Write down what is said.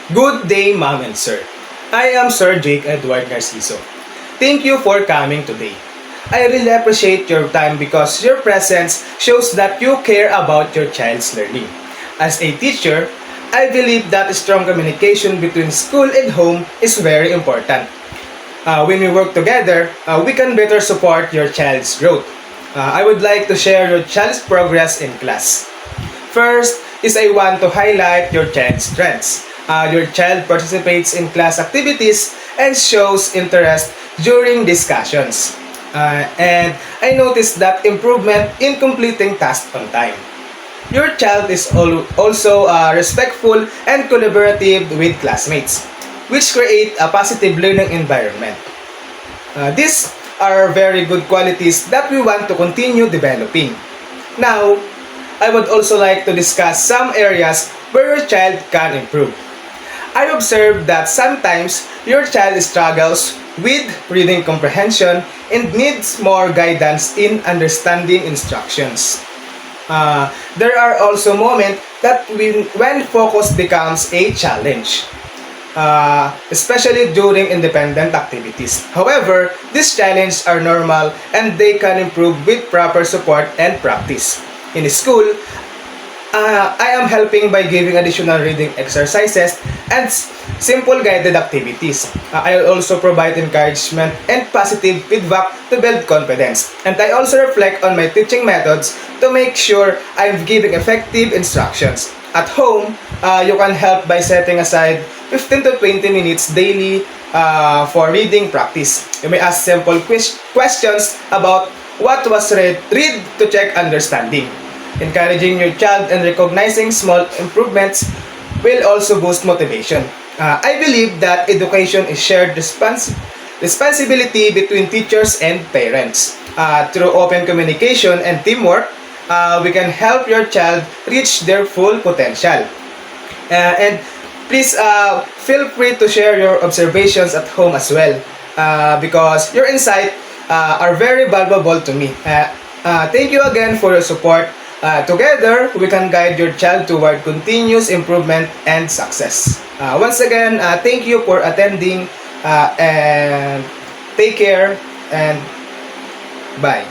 Good day, Ma'am and Sir. I am Sir Jake Edward Narciso. Thank you for coming today. I really appreciate your time because your presence shows that you care about your child's learning. As a teacher, I believe that strong communication between school and home is very important. When we work together, we can better support your child's growth. I would like to share your child's progress in class. First is I want to highlight your child's strengths. Your child participates in class activities and shows interest during discussions. And I noticed that improvement in completing tasks on time. Your child is also respectful and collaborative with classmates, which create a positive learning environment. These are very good qualities that we want to continue developing. Now, I would also like to discuss some areas where your child can improve. I observed that sometimes your child struggles with reading comprehension and needs more guidance in understanding instructions. There are also moments that when focus becomes a challenge, especially during independent activities. However, these challenges are normal and they can improve with proper support and practice. In school, I am helping by giving additional reading exercises and simple guided activities. I also provide encouragement and positive feedback to build confidence. And I also reflect on my teaching methods to make sure I'm giving effective instructions. At home, you can help by setting aside 15 to 20 minutes daily for reading practice. You may ask simple questions about what was read to check understanding. Encouraging your child and recognizing small improvements will also boost motivation. I believe that education is shared responsibility between teachers and parents. Through open communication and teamwork, we can help your child reach their full potential. And please feel free to share your observations at home as well because your insight are very valuable to me. Thank you again for your support. Together, we can guide your child toward continuous improvement and success. Once again, thank you for attending and take care and bye.